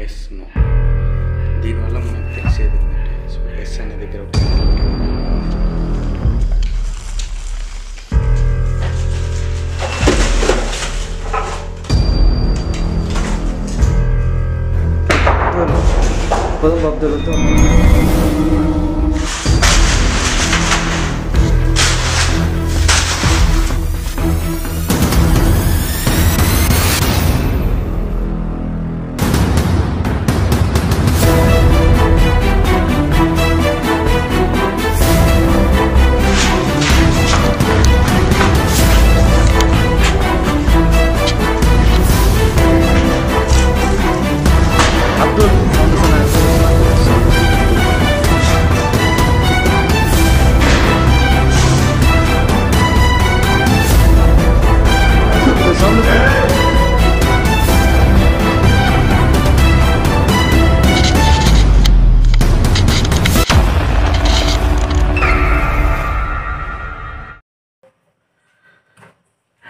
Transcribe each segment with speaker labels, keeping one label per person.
Speaker 1: Yes no. దీనివల్ల మనకు తెలిసేది ఏంటంటే సో ఎస్ అనే దగ్గర
Speaker 2: పొలం బాబు జరుగుతుంది.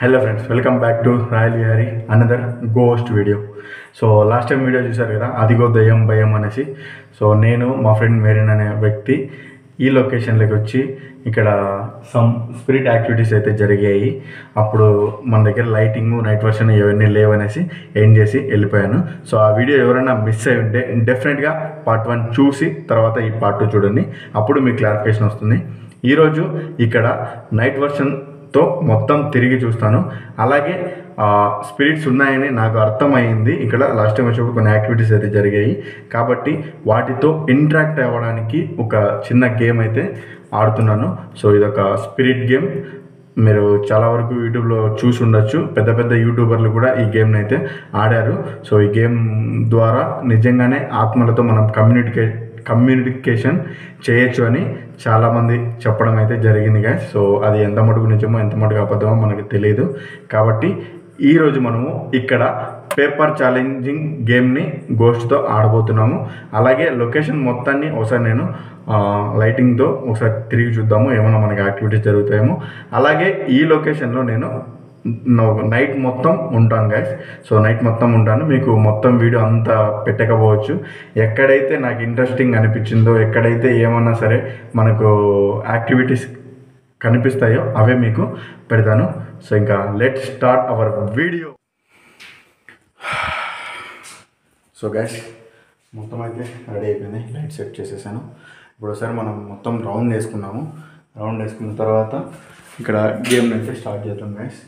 Speaker 3: Hello friends, welcome back to royal Vihari another ghost video. So last time video చూసారు కదా, అదిగో దయ్యం భయం అనేసి. సో నేను మా ఫ్రెండ్ మేరిన్ అనే వ్యక్తి ఈ లొకేషన్లోకి వచ్చి ఇక్కడ సమ్ స్పిరిట్ యాక్టివిటీస్ అయితే జరిగాయి. అప్పుడు మన దగ్గర లైటింగ్ నైట్ వర్షన్ ఇవన్నీ లేవనేసి ఎండ్ చేసి వెళ్ళిపోయాను. సో ఆ వీడియో ఎవరైనా మిస్ అయి ఉంటే డెఫినెట్గా పార్ట్ 1 చూసి తర్వాత ఈ పార్ట్ 2 చూడండి, అప్పుడు మీకు క్లారిఫికేషన్ వస్తుంది. ఈరోజు ఇక్కడ నైట్ వర్షన్తో మొత్తం తిరిగి చూస్తాను. అలాగే స్పిరిట్స్ ఉన్నాయని నాకు అర్థమైంది. ఇక్కడ లాస్ట్ టైం వచ్చినప్పుడు కొన్ని యాక్టివిటీస్ అయితే జరిగాయి కాబట్టి వాటితో ఇంటరాక్ట్ అవ్వడానికి ఒక చిన్న గేమ్ అయితే ఆడుతున్నాను. సో ఇదొక స్పిరిట్ గేమ్. మీరు చాలా వరకు యూట్యూబ్లో చూసి ఉండొచ్చు, పెద్ద పెద్ద యూట్యూబర్లు కూడా ఈ గేమ్ని అయితే ఆడారు. సో ఈ గేమ్ ద్వారా నిజంగానే ఆత్మలతో మనం కమ్యూనికేషన్ చేయొచ్చు అని చాలామంది చెప్పడం అయితే జరిగింది గాయస్. సో అది ఎంత మటుకు నిజమో ఎంత మటుకు అబద్ధమో మనకు తెలియదు. కాబట్టి ఈరోజు మనము ఇక్కడ పేపర్ ఛాలెంజింగ్ గేమ్ని గోస్ట్తో ఆడబోతున్నాము. అలాగే లొకేషన్ మొత్తాన్ని ఒకసారి నేను లైటింగ్తో ఒకసారి తిరిగి చూద్దాము, ఏమైనా మనకి యాక్టివిటీస్ జరుగుతాయేమో. అలాగే ఈ లొకేషన్లో నేను నైట్ మొత్తం ఉంటాను గైస్. సో నైట్ మొత్తం ఉంటాను. మీకు మొత్తం వీడియో అంతా పెట్టకపోవచ్చు. ఎక్కడైతే నాకు ఇంట్రెస్టింగ్ అనిపించిందో, ఎక్కడైతే ఏమన్నా సరే మనకు యాక్టివిటీస్ కనిపిస్తాయో అవే మీకు పెడతాను. సో ఇంకా let's start our video. So guys మొత్తం అయితే రెడీ అయిపోయింది, లైట్ సెట్ చేసేసాను. ఇప్పుడు ఒకసారి మనం మొత్తం రౌండ్ వేసుకున్నాము. రౌండ్ వేసుకున్న తర్వాత ఇక్కడ గేమ్ని అయితే స్టార్ట్ చేద్దాం గైస్.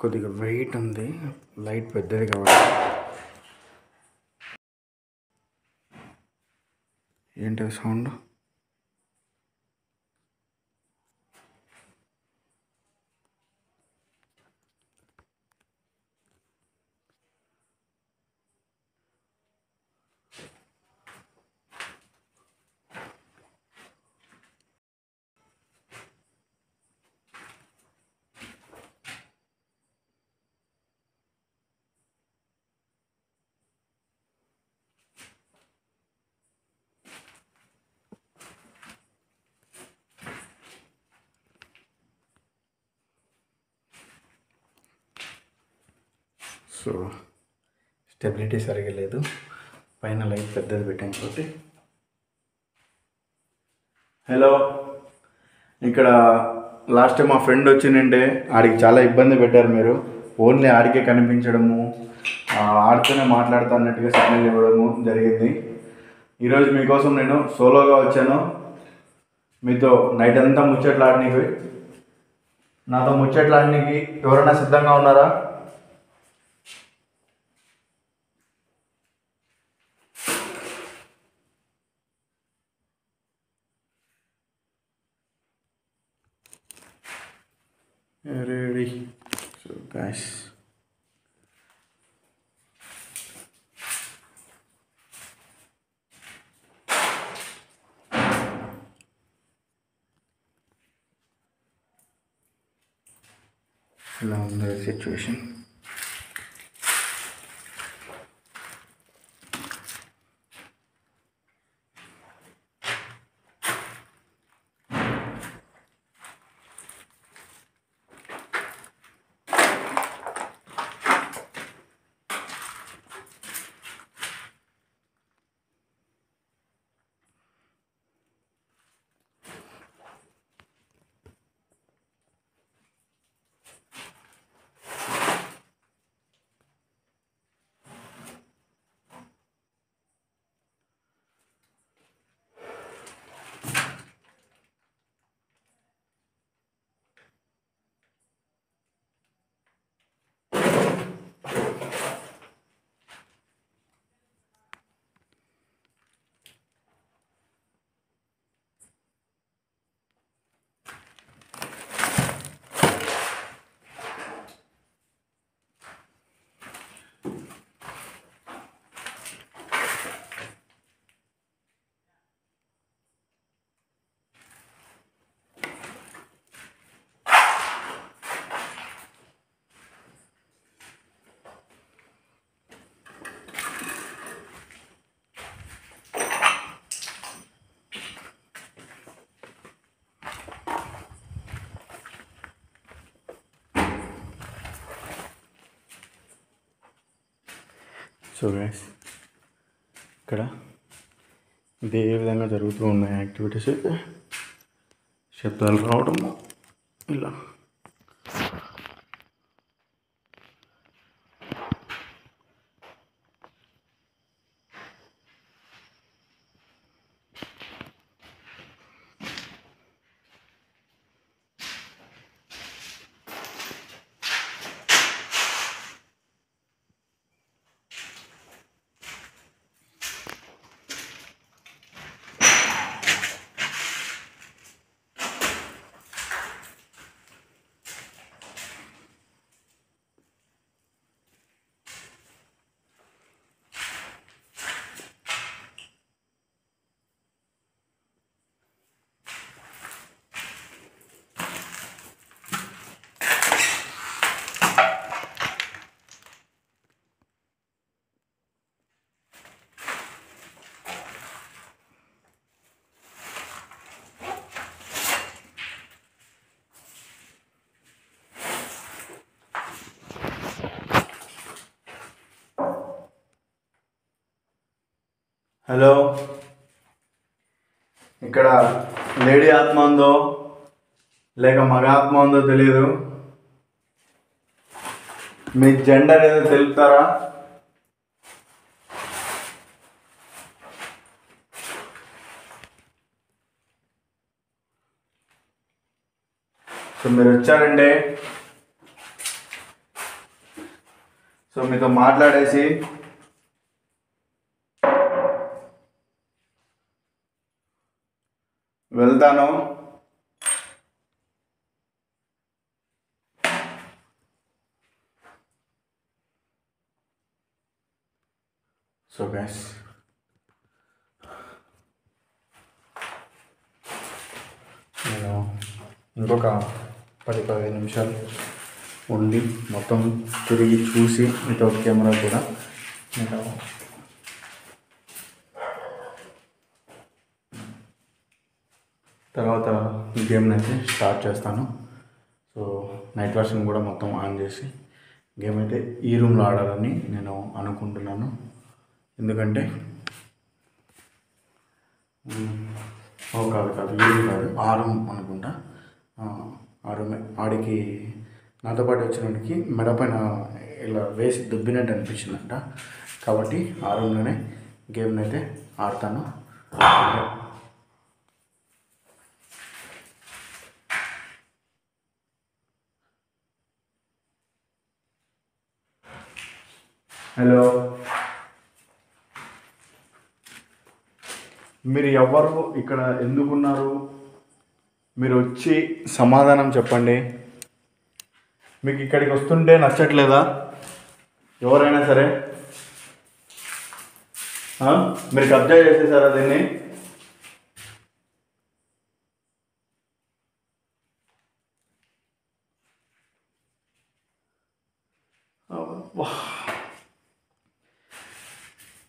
Speaker 1: కొద్దిగా వెయిట్ ఉంది, లైట్ పెద్దది కాబట్టి. ఏంటి సౌండ్? సో స్టెబిలిటీ సరిగా లేదు, పైన లైట్ పెద్దది పెట్టాను కాబట్టి. హలో, ఇక్కడ లాస్ట్ టైం మా ఫ్రెండ్ వచ్చిందంటే ఆడికి చాలా ఇబ్బంది పెట్టారు మీరు. ఓన్లీ ఆడికే కనిపించడము, ఆడితోనే మాట్లాడుతా అన్నట్టుగా సిగ్నల్ ఇవ్వడము జరిగింది. ఈరోజు మీకోసం నేను సోలోగా వచ్చాను. మీతో నైట్ అంతా ముచ్చట్లాడడానికి, నాతో ముచ్చట్లాడడానికి ఎవరైనా సిద్ధంగా ఉన్నారా? Ready. So guys, ఇలా ఉంది సిచ్యువేషన్. సో గైస్ ఇక్కడ ఇదే విధంగా జరుగుతూ ఉన్నాయి యాక్టివిటీస్ అయితే శబ్దాలు రావడము ఇలా. హలో, ఇక్కడ లేడీ ఆత్మ ఉందో లేక మగ ఆత్మ ఉందో తెలియదు. మీ జెండర్ ఏదో తెలుపుతారా? సో మీరు వచ్చారండి, సో మీతో మాట్లాడేసి వెళ్తాను. సో గైస్ నేను ఇంకొక 10-15 నిమిషాలు ఉండి మొత్తం తిరిగి చూసి వితౌట్ కెమెరా కూడా నేను తర్వాత గేమ్ని అయితే స్టార్ట్ చేస్తాను. సో నైట్ వర్షన్ కూడా మొత్తం ఆన్ చేసి గేమ్ అయితే ఈ రూమ్లో ఆడాలని నేను అనుకుంటున్నాను. ఎందుకంటే కాదు ఈ రూమ్ కాదు, ఆ రూమ్ అనుకుంటా. ఆ రూమే ఆడికి నాతో పాటు వచ్చినోడికి మెడ పైన ఇలా వేసి దుబ్బినట్టు అనిపించిందంట. కాబట్టి ఆ రూమ్లోనే గేమ్ని అయితే ఆడతాను. హలో, మీరు ఎవరు, ఇక్కడ ఎందుకున్నారు, మీరు వచ్చి సమాధానం చెప్పండి. మీకు ఇక్కడికి వస్తుంటే నచ్చట్లేదా? ఎవరైనా సరే మీరు కబ్జా చేసేసారా దీన్ని?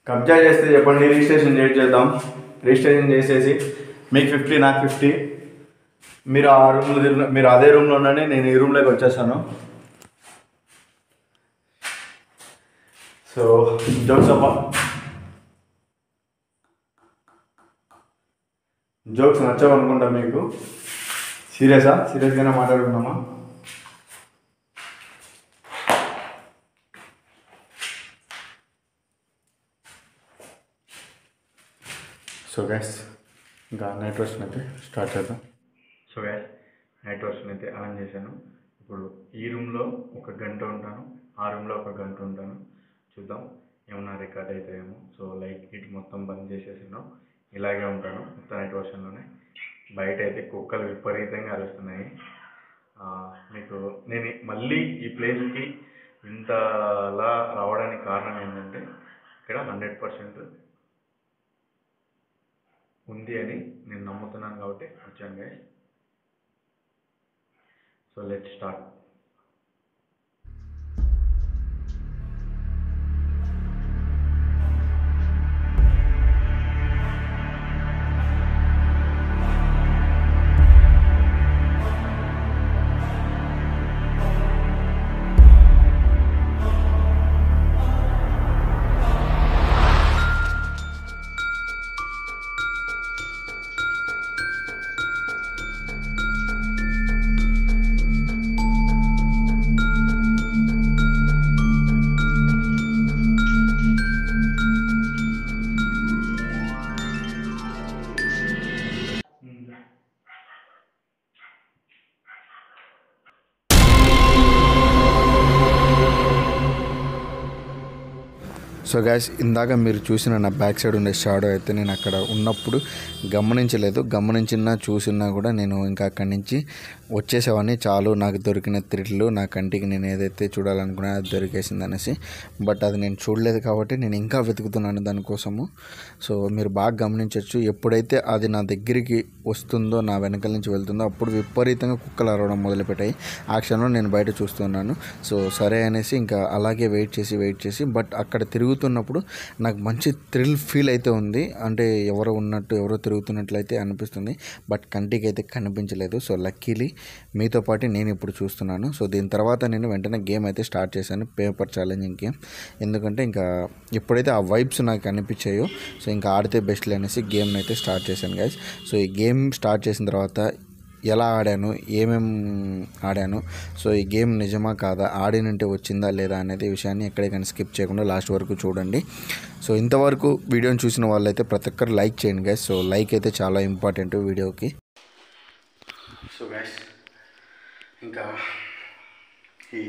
Speaker 1: కబ్జా చేస్తే చెప్పండి, రిజిస్ట్రేషన్ చేద్దాం. రిజిస్ట్రేషన్ చేసేసి మీకు 50 నాకు 50. మీరు ఆ రూమ్లో మీరు అదే రూమ్లో ఉండండి, నేను ఈ రూమ్లోకి వచ్చేసాను. సో జోక్స్ అమ్మా, జోక్స్ నచ్చవనుకుంటా మీకు. సీరియస్గానే మాట్లాడుకున్నామా? సో గ్యాస్ ఇంకా నైట్ వర్షన్ అయితే స్టార్ట్ చేద్దాం. సో గ్యాస్ నైట్ వర్షన్ అయితే ఆన్ చేశాను. ఇప్పుడు ఈ రూమ్లో 1 గంట ఉంటాను, ఆ రూమ్లో 1 గంట ఉంటాను. చూద్దాం ఏమన్నా రికార్డ్ అవుతాయేమో. సో లైట్ గిట్ మొత్తం బంద్ చేసేసాను, ఇలాగే ఉంటాను మొత్తం నైట్ వర్షన్లోనే. బయట అయితే కుక్కలు విపరీతంగా అరుస్తున్నాయి. మీకు నేను మళ్ళీ ఈ ప్లేస్కి ఇంతలా రావడానికి కారణం ఏంటంటే ఇక్కడ 100% ఉంది అని నేను నమ్ముతున్నాను కాబట్టి వచ్చాను guys. So let's start. So guys, ఇందాక మీరు చూసిన నా బ్యాక్ సైడ్ ఉండే షాడో అయితే నేను అక్కడ ఉన్నప్పుడు గమనించినా చూసినా కూడా నేను ఇంకా అక్కడి నుంచి వచ్చేసేవాడిని. చాలు నాకు దొరికిన థ్రిల్లు, నా కంటికి నేను ఏదైతే చూడాలనుకున్నా అది దొరికేసింది అనేసి. బట్ అది నేను చూడలేదు కాబట్టి నేను ఇంకా వెతుకుతున్నాను దానికోసము. సో మీరు బాగా గమనించవచ్చు, ఎప్పుడైతే అది నా దగ్గరికి వస్తుందో, నా వెనకాల నుంచి వెళ్తుందో, అప్పుడు విపరీతంగా కుక్కలు అరవడం మొదలుపెట్టాయి. ఆ క్షణంలో నేను బయట చూస్తున్నాను. సో సరే అనేసి ఇంకా అలాగే వెయిట్ చేసి బట్ అక్కడ తిరుగుతున్నప్పుడు నాకు మంచి థ్రిల్ ఫీల్ అయితే ఉంది. అంటే ఎవరో తిరుగుతున్నట్లయితే అనిపిస్తుంది, బట్ కంటికి అయితే కనిపించలేదు. సో లక్కీలీ మీతో పాటు నేను ఇప్పుడు చూస్తున్నాను. సో దీని తర్వాత నేను వెంటనే గేమ్ అయితే స్టార్ట్ చేశాను, పేపర్ ఛాలెంజింగ్ గేమ్. ఎందుకంటే ఇంకా ఎప్పుడైతే ఆ వైబ్స్ నాకు అనిపించాయో, సో ఇంకా ఆడితే బెస్ట్లే అనేసి గేమ్ని అయితే స్టార్ట్ చేశాను గైస్. సో ఈ గేమ్ స్టార్ట్ చేసిన తర్వాత ఎలా ఆడాను, ఆడాను, సో ఈ గేమ్ నిజమా కాదా, ఆడినంటే వచ్చిందా లేదా అనేది విషయాన్ని ఎక్కడికైనా స్కిప్ చేయకుండా లాస్ట్ వరకు చూడండి. సో ఇంతవరకు వీడియోని చూసిన వాళ్ళైతే ప్రతి ఒక్కరు లైక్ చేయండి గైస్. సో లైక్ అయితే చాలా ఇంపార్టెంట్ వీడియోకి. సో గైస్, ఇంకా ఈ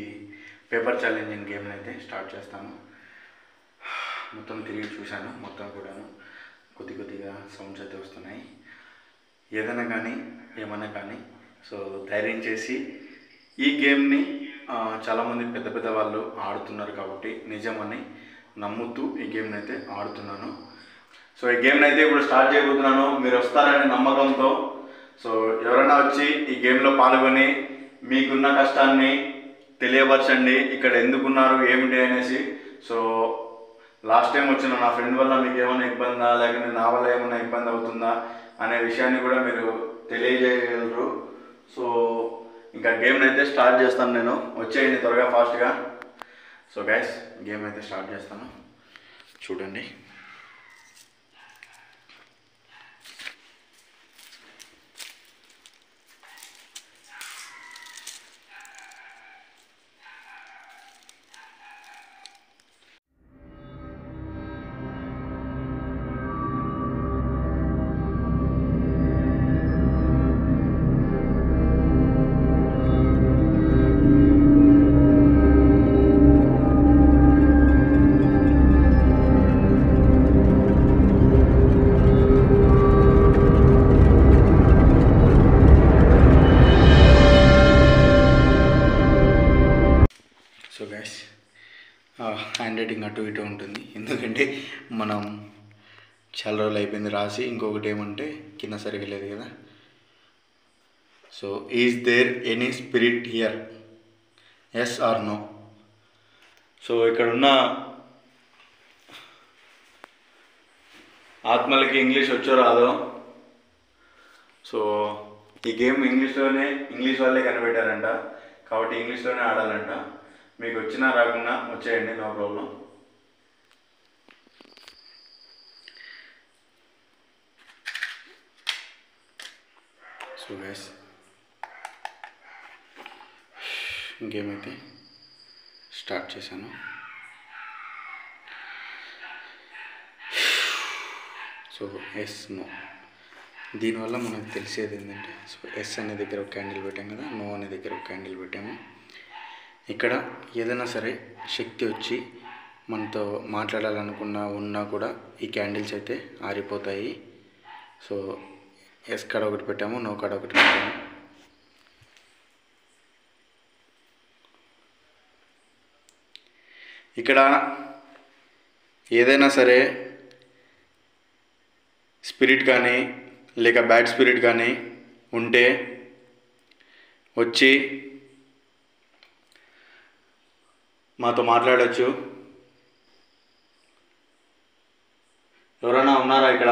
Speaker 1: పేపర్ ఛాలెంజింగ్ గేమ్ని అయితే స్టార్ట్ చేస్తాను. మొత్తం తిరిగి చూశాను, మొత్తం కూడాను కొద్దిగా సౌండ్స్ అయితే వస్తున్నాయి. ఏమన్నా కానీ సో ధైర్యం చేసి ఈ గేమ్ని చాలామంది పెద్ద వాళ్ళు ఆడుతున్నారు కాబట్టి నిజమని నమ్ముతూ ఈ గేమ్ని అయితే ఆడుతున్నాను. సో ఈ గేమ్ని అయితే ఇప్పుడు స్టార్ట్ చేయబోతున్నాను. మీరు వస్తారనే నమ్మకంతో. సో ఎవరైనా వచ్చి ఈ గేమ్లో పాల్గొని మీకున్న కష్టాన్ని తెలియపరచండి, ఇక్కడ ఎందుకున్నారు ఏమిటి అనేసి. సో లాస్ట్ టైం వచ్చిన నా ఫ్రెండ్ వల్ల మీకు ఏమైనా ఇబ్బందా, లేకపోతే నా వల్ల ఏమైనా ఇబ్బంది అవుతుందా అనే విషయాన్ని కూడా మీరు తెలియజేయగలరు. సో ఇంకా గేమ్ని అయితే స్టార్ట్ చేస్తాను నేను. వచ్చేయండి త్వరగా ఫాస్ట్గా. సో గైస్, గేమ్ అయితే స్టార్ట్ చేస్తాను, చూడండి. సో గైస్, హ్యాండ్ రైటింగ్ అటు ఇటు ఉంటుంది, ఎందుకంటే మనం చాలా రోజులు అయిపోయింది రాసి. ఇంకొకటి ఏమంటే కింద సరిగా లేదు కదా. So is there any spirit here, yes or no. So ఇక్కడ ఉన్న ఆత్మలకి ఇంగ్లీష్ వచ్చో రాదో. సో ఈ గేమ్ ఇంగ్లీష్ వాళ్ళే కనిపెట్టారంట, కాబట్టి ఇంగ్లీష్లోనే ఆడాలంట. మీకు వచ్చినా రాకుండా వచ్చేయండి, no problem. So guys, game అయితే స్టార్ట్ చేశాను. So yes, no. దీనివల్ల మనకు తెలిసేది ఏంటంటే, సో ఎస్ అనే దగ్గర ఒక క్యాండిల్ పెట్టాం కదా, నో అనే దగ్గర ఒక క్యాండిల్ పెట్టాము. ఇక్కడ ఏదైనా సరే శక్తి వచ్చి మనతో ఉన్నా కూడా ఈ క్యాండిల్స్ అయితే ఆరిపోతాయి. సో ఎస్ కాడ ఒకటి పెట్టాము, నో కాడ ఒకటి పెట్టాము. ఇక్కడ ఏదైనా సరే స్పిరిట్ కానీ లేక బ్యాడ్ స్పిరిట్ కానీ ఉంటే వచ్చి మాతో మాట్లాడచ్చు. ఎవరైనా ఉన్నారా ఇక్కడ?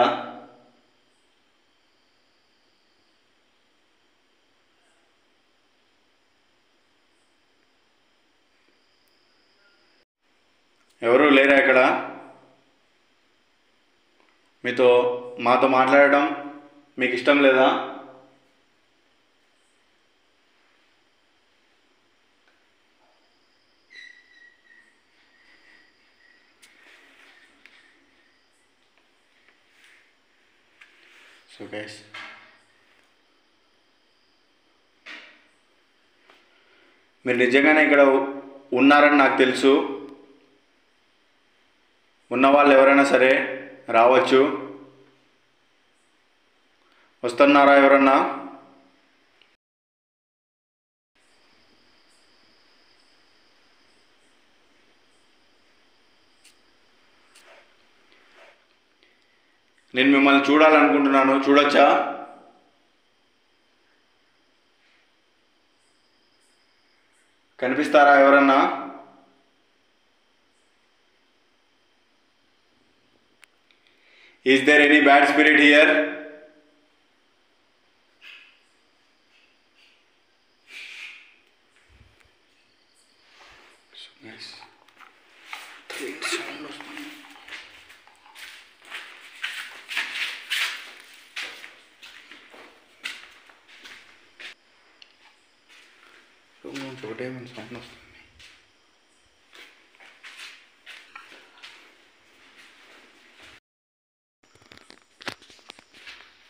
Speaker 1: ఎవరు లేరా ఇక్కడ? మాతో మాట్లాడడం మీకు ఇష్టం లేదా? సో గైస్, మీరు నిజంగానే ఇక్కడ ఉన్నారని నాకు తెలుసు. ఉన్న వాళ్ళు ఎవరైనా సరే రావచ్చు. వస్తున్నారా ఎవరన్నా? నేను మిమ్మల్ని చూడాలనుకుంటున్నాను, చూడొచ్చా? కనిపిస్తారా ఎవరన్నా? Is there any bad spirit here? So nice. Great sound వస్తుంది. రూమ్ నుంచి ఒకటే సౌండ్ వస్తుంది.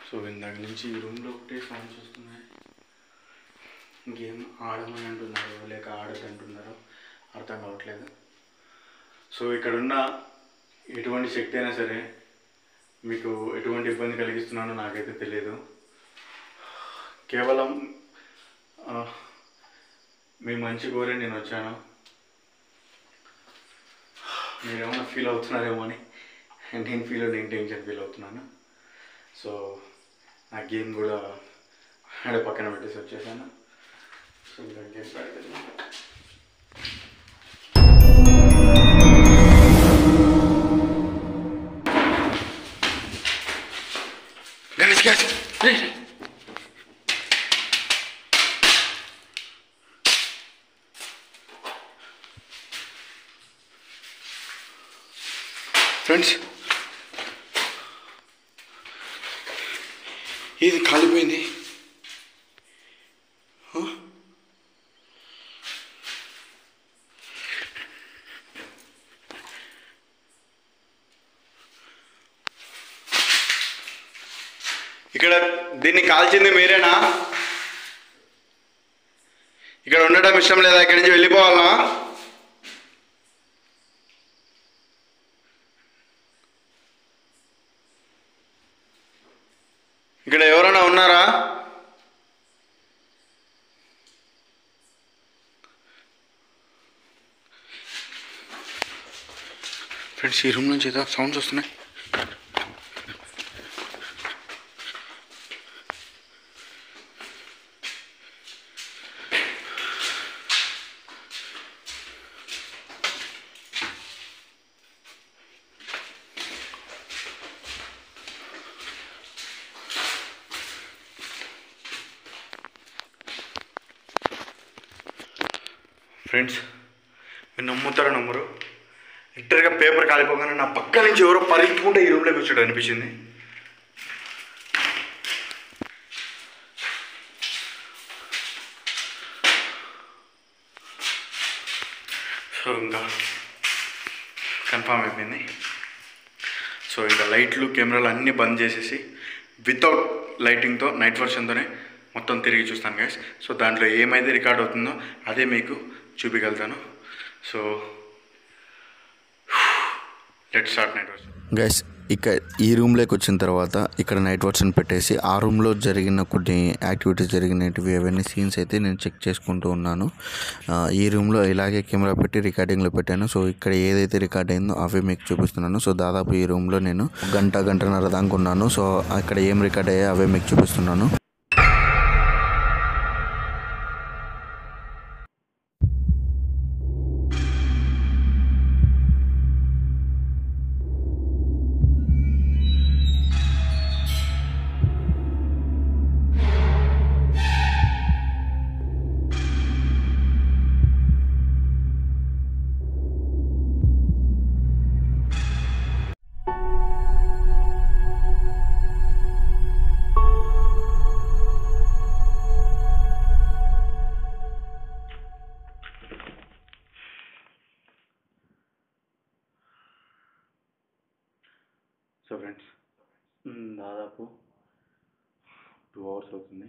Speaker 1: సో ఇందాక నుంచి ఈ రూమ్లో ఒకటే సౌండ్స్ వస్తున్నాయి. గేమ్ ఆడమని అంటున్నారు లేక ఆడదంటున్నారో అర్థం కావట్లేదు. సో ఇక్కడున్న ఎటువంటి శక్తి అయినా సరే మీకు ఎటువంటి ఇబ్బంది కలిగిస్తున్నానో నాకైతే తెలియదు. కేవలం మీ మంచి కోరే నేను వచ్చాను. మీరేమైనా ఫీల్ అవుతున్నారేమో అని నేను టెన్షన్ ఫీల్ అవుతున్నాను. సో నా గేమ్ కూడా ఆడ పక్కన పెట్టేసి వచ్చేసాను. సో గేమ్ పెడతాను. గణేష్ గ్యాస్ ఫ్రెండ్స్, ఇది కాలిపోయింది. ఇక్కడ దీన్ని కాల్చింది మీరేనా? ఇక్కడ ఉండటం ఇష్టం లేదా? ఇక్కడి నుంచి వెళ్ళిపోవాలనా? ఇక్కడ ఎవరైనా ఉన్నారా? ఫ్రెండ్స్, ఈ రూమ్ నుంచి ఏదో సౌండ్స్ వస్తున్నాయి. ఫ్రెండ్స్, మీరు నమ్ముతారో నమ్మరు, లిటరల్గా పేపర్ కాలిపోగానే నా పక్క నుంచి ఎవరో పరిగెత్తుకుంటే ఈ రూమ్లోకి వచ్చాడు అనిపించింది. సో ఇంకా కన్ఫామ్ అయిపోయింది. సో ఇంకా లైట్లు కెమెరాలు అన్నీ బంద్ చేసేసి వితౌట్ లైటింగ్తో నైట్ వర్షన్తోనే మొత్తం తిరిగి చూస్తాను గైస్. సో దాంట్లో ఏమైతే రికార్డ్ అవుతుందో అదే మీకు చూపించగలుగుతాను. So let's start night version guys. ఈ రూమ్లోకి వచ్చిన తర్వాత ఇక్కడ నైట్ వర్షన్ పెట్టేసి ఆ రూమ్లో జరిగిన కొన్ని యాక్టివిటీస్ జరిగినవి అవన్నీ సీన్స్ అయితే నేను చెక్ చేసుకుంటూ ఉన్నాను. ఈ రూమ్లో ఇలాగే కెమెరా పెట్టి రికార్డింగ్లో పెట్టాను. సో ఇక్కడ ఏదైతే రికార్డ్ అయిందో అవే మీకు చూపిస్తున్నాను. సో దాదాపు ఈ రూమ్లో నేను గంటన్నర దాకా ఉన్నాను. సో అక్కడ ఏం రికార్డ్ అయ్యాయో అవే మీకు చూపిస్తున్నాను. సో ఫ్రెండ్స్, దాదాపు 2 hours అవుతుంది.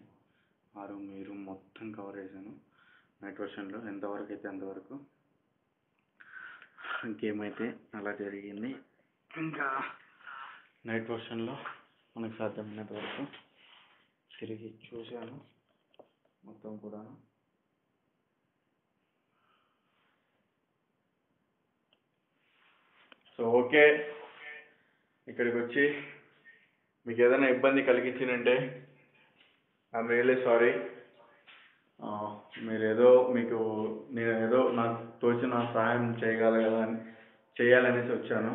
Speaker 1: ఆ రూమ్ ఈ రూమ్ మొత్తం కవర్ చేశాను నైట్ వర్షన్లో. ఎంతవరకు అయితే అంతవరకు. గేమ్ అయితే అలా జరిగింది. ఇంకా నైట్ వర్షన్లో మనకు సాధ్యమైనంత వరకు తిరిగి చూశాను మొత్తం కూడా. సో ఓకే, ఇక్కడికి వచ్చి మీకు ఏదైనా ఇబ్బంది కలిగించినంటే ఐఎమ్ రియల్లీ సారీ. నేను ఏదో నాకు తోచిన సహాయం చేయాలనేసి వచ్చాను.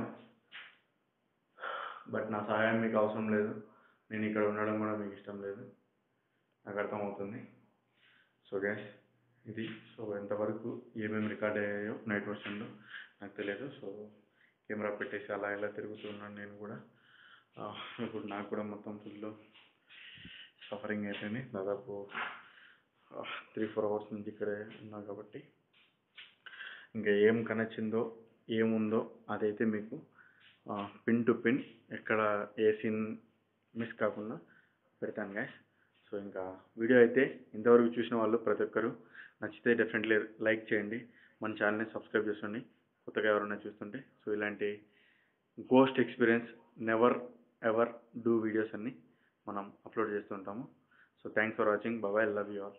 Speaker 1: బట్ నా సహాయం మీకు అవసరం లేదు, నేను ఇక్కడ ఉండడం కూడా మీకు ఇష్టం లేదు, నాకు అర్థమవుతుంది. సో గ్యాస్ ఇది. సో ఎంతవరకు ఏమేమి రికార్డ్ అయ్యాయో నైట్ వర్షన్లో నాకు తెలియదు. సో కెమెరా పెట్టేసి అలా ఇలా తిరుగుతున్నాను నేను కూడా. ఇప్పుడు నాకు కూడా మొత్తం ఫుల్ సఫరింగ్ అయిపోయింది. దాదాపు 3-4 అవర్స్ నుంచి ఇక్కడే ఉన్నాను కాబట్టి ఇంకా ఏం కనొచ్చిందో ఏముందో అదైతే మీకు పిన్ టు పిన్ ఎక్కడ ఏ సీన్ మిస్ కాకుండా పెడతాను గాయస్. సో ఇంకా వీడియో అయితే ఇంతవరకు చూసిన వాళ్ళు ప్రతి ఒక్కరు నచ్చితే డెఫినెట్లీ లైక్ చేయండి, మన ఛానల్ని సబ్స్క్రైబ్ చేసుకోండి కొత్తగా ఎవరైనా చూస్తుంటే. సో ఇలాంటి ghost experience never ever do videos అన్ని మనం అప్లోడ్ చేస్తూ ఉంటాము. So thanks for watching. Bye, love you all.